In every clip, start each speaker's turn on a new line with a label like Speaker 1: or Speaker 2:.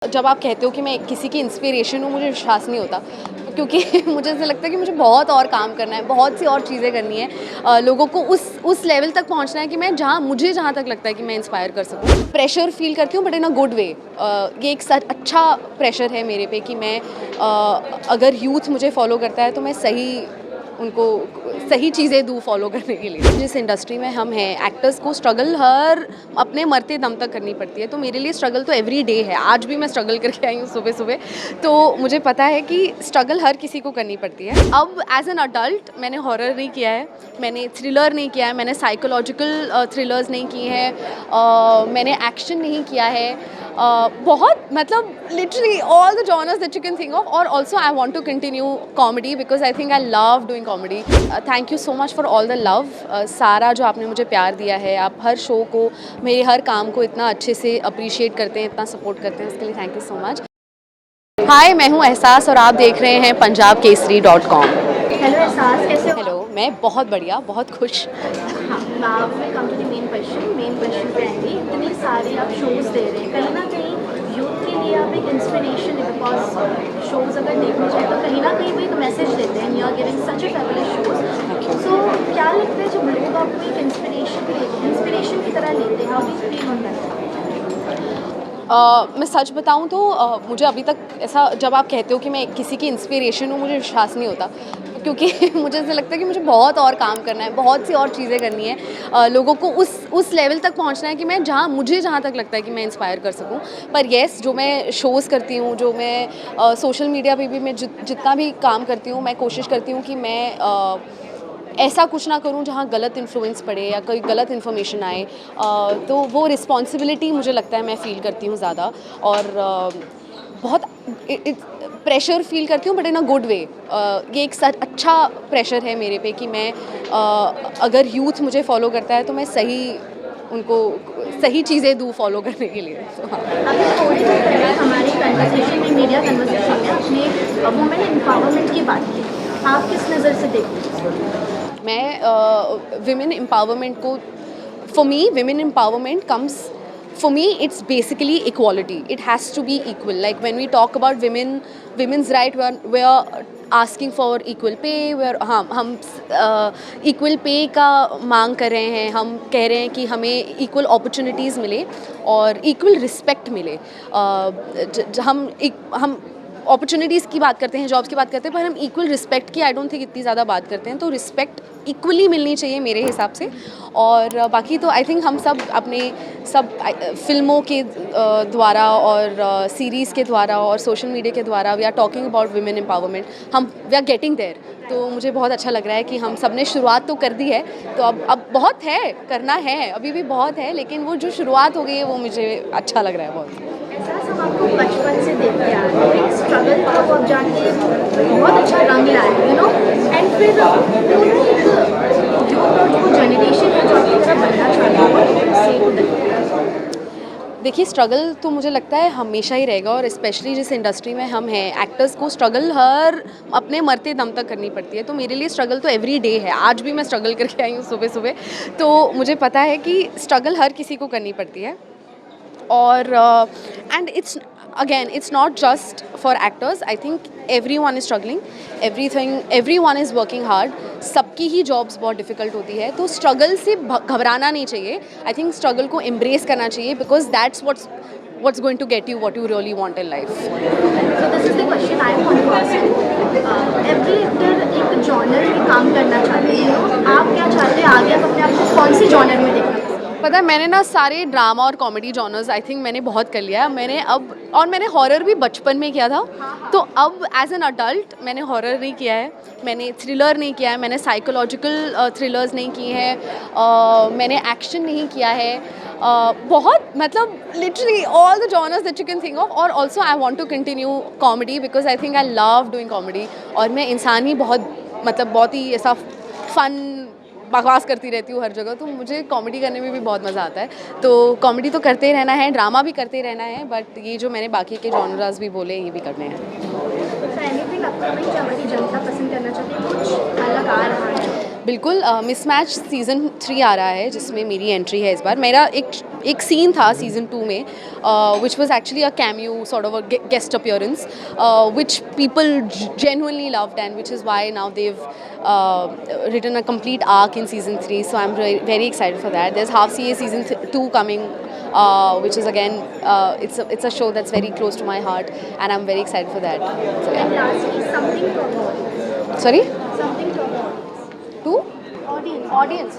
Speaker 1: जब आप कहते हो कि मैं किसी की इंस्पिरेशन हूँ, मुझे विश्वास नहीं होता क्योंकि मुझे ऐसा लगता है कि मुझे बहुत और काम करना है, बहुत सी और चीज़ें करनी है, लोगों को उस लेवल तक पहुँचना है कि मैं जहाँ तक लगता है कि मैं इंस्पायर कर सकूँ। प्रेशर फील करती हूँ but in a good way. ये एक अच्छा प्रेशर है मेरे पे कि मैं अगर यूथ मुझे फॉलो करता है तो मैं उनको सही चीज़ें दूँ फॉलो करने के लिए। जिस इंडस्ट्री में हम हैं, एक्टर्स को स्ट्रगल हर अपने मरते दम तक करनी पड़ती है, तो मेरे लिए स्ट्रगल तो एवरी डे है। आज भी मैं स्ट्रगल करके आई हूँ सुबह, तो मुझे पता है कि स्ट्रगल हर किसी को करनी पड़ती है। अब एज़ एन अडल्ट मैंने हॉरर नहीं किया है, मैंने थ्रिलर नहीं किया है, मैंने साइकोलॉजिकल थ्रिलर्स नहीं किए हैं, मैंने एक्शन नहीं किया है, बहुत मतलब literally all the genres that you can think of. और also I want to continue comedy because I think I love doing comedy. Thank you so much for all the love, सारा जो आपने मुझे प्यार दिया है, आप हर शो को, मेरे हर काम को इतना अच्छे से अप्रिशिएट करते हैं, इतना सपोर्ट करते हैं, इसके लिए थैंक यू सो मच। हाय, मैं हूँ एहसास और आप देख रहे हैं punjabkesari.com।
Speaker 2: हेलो एहसास, कैसे हो?
Speaker 1: हेलो, मैं बहुत बढ़िया, बहुत खुश।
Speaker 2: हाँ, मैं come to the main question पे आएंगी। इतने सारे आप शोज़ दे रहे हैं, कहीं ना कहीं यूथ के लिए आप एक इंस्पिरेशन है, बिकॉज शोज़ अगर देखने जाए तो कहीं ना कहीं वो एक मैसेज देते हैं। You are giving such a fabulous shows. So क्या लगता है जब लोग आपको एक इंस्पिरेशन की तरह लेते हैं, how do you feel on that?
Speaker 1: मैं सच बताऊं तो मुझे अभी तक ऐसा, जब आप कहते हो कि मैं किसी की इंस्पिरेशन हूँ, मुझे विश्वास नहीं होता क्योंकि मुझे ऐसा लगता है कि मुझे बहुत और काम करना है, बहुत सी और चीज़ें करनी है, लोगों को उस लेवल तक पहुंचना है कि मैं जहाँ तक लगता है कि मैं इंस्पायर कर सकूं। पर येस, जो मैं शोज़ करती हूँ, जो मैं सोशल मीडिया पे भी मैं जितना भी काम करती हूँ, मैं कोशिश करती हूँ कि मैं ऐसा कुछ ना करूं जहां गलत इन्फ्लुएंस पड़े या कोई गलत इन्फॉर्मेशन आए, तो वो रिस्पॉन्सिबिलिटी मुझे लगता है मैं फ़ील करती हूँ ज़्यादा। और बहुत प्रेशर फील करती हूँ but in a good way. ये एक अच्छा प्रेशर है मेरे पे कि मैं अगर यूथ मुझे फॉलो करता है तो मैं उनको सही चीज़ें दूँ फॉलो करने के लिए। हाँ।
Speaker 2: अभी थोड़ी देर पहले हमारी कन्वर्सेशन में, मीडिया कन्वर्सेशन में, आपने वुमेन एम्पावरमेंट की बात की। आप किस नज़र से देखते हैं?
Speaker 1: मैं विमेन एम्पावरमेंट को, for me women empowerment comes, for me it's basically equality. It has to be equal. Like when we talk about women's right, we are asking for equal pay, हम equal pay का मांग कर रहे हैं, हम कह रहे हैं कि हमें equal opportunities मिले और equal respect मिले। हम अपॉर्चुनिटीज़ की बात करते हैं, जॉब्स की बात करते हैं, पर हम इक्वल रिस्पेक्ट की आई डोंट थिंक इतनी ज़्यादा बात करते हैं। तो रिस्पेक्ट इक्वली मिलनी चाहिए मेरे हिसाब से। और बाकी तो आई थिंक हम सब अपने फिल्मों के द्वारा और सीरीज़ के द्वारा और सोशल मीडिया के द्वारा we are talking about women empowerment, we are getting there. तो मुझे बहुत अच्छा लग रहा है कि हम सब ने शुरुआत तो कर दी है, तो अब बहुत है, करना है, अभी भी बहुत है, लेकिन वो जो शुरुआत हो गई है वो मुझे अच्छा लग रहा है बहुत।
Speaker 2: एहसास हम आपको बचपन से देखते आ रहे हैं, एक स्ट्रगल का वो अब जाके बहुत अच्छा रंग लाए, एंड फिर पूरी एक यूथ और जो जनरेशन है जो आपकी तरह बनना चाहती है।
Speaker 1: देखिए, स्ट्रगल तो मुझे लगता है हमेशा ही रहेगा, और स्पेशली जिस इंडस्ट्री में हम हैं, एक्टर्स को स्ट्रगल हर अपने मरते दम तक करनी पड़ती है, तो मेरे लिए स्ट्रगल तो एवरी डे है। आज भी मैं स्ट्रगल करके आई हूँ सुबह, तो मुझे पता है कि स्ट्रगल हर किसी को करनी पड़ती है। और and it's not just for actors. I think everyone is struggling, everyone is working hard. सबकी ही जॉब्स बहुत डिफ़िकल्ट होती है, तो स्ट्रगल से घबराना नहीं चाहिए। आई थिंक स्ट्रगल को एम्ब्रेस करना चाहिए because that's what's going to get you what you really want in life.
Speaker 2: So this is the question I want to ask you. Every actor एक जॉनर में काम करना चाहते हैं, आप क्या चाहते हैं आगे, आप अपने आप को कौन सी जॉनर में देखना पसंद?
Speaker 1: पता है, मैंने ना सारे ड्रामा और कॉमेडी जॉनर्स आई थिंक मैंने बहुत कर लिया है। मैंने हॉरर भी बचपन में किया था, तो अब एज एन अडल्ट मैंने हॉरर नहीं किया है, मैंने थ्रिलर नहीं किया है, मैंने साइकोलॉजिकल थ्रिलर्स नहीं किए हैं, मैंने एक्शन नहीं किया है, बहुत मतलब literally all the genres that you can think of. और also I want to continue comedy because I think I love doing comedy. और मैं इंसान ही बहुत ही ऐसा फन बकवास करती रहती हूँ हर जगह, तो मुझे कॉमेडी करने में भी बहुत मज़ा आता है। तो कॉमेडी तो करते ही रहना है, ड्रामा भी करते ही रहना है, बट ये जो मैंने बाकी के जॉनरास भी बोले ये भी करने हैं।
Speaker 2: तो एनीथिंग आपको जनता पसंद करना चाहती है, कुछ अलग आ रहा है?
Speaker 1: बिल्कुल मिसमैच सीज़न 3 आ रहा है जिसमें मेरी एंट्री है इस बार। मेरा एक सीन था सीज़न 2 में which was actually a cameo sort of a guest appearance which people genuinely loved, and which is why now they've written a complete arc in season 3. So I'm very excited for that. There's Half CA season 2 coming, which is again it's a show that's very close to my heart, and I'm very excited for that. So
Speaker 2: And
Speaker 1: yeah.
Speaker 2: lastly, something to our audience.
Speaker 1: Sorry?
Speaker 2: Something to our audience.
Speaker 1: Two?
Speaker 2: Audience.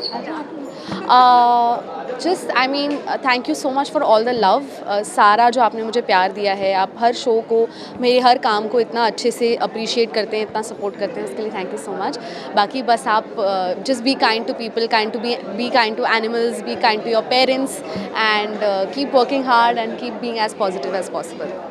Speaker 1: Just I mean thank you so much for all the love. सारा जो आपने मुझे प्यार दिया है, आप हर show को, मेरे हर काम को इतना अच्छे से अप्रिशिएट करते हैं, इतना सपोर्ट करते हैं, उसके लिए थैंक यू सो मच। बाकी बस आप just be kind to people, kind to be kind to animals, be kind to your parents, and keep working hard and keep being as positive as possible.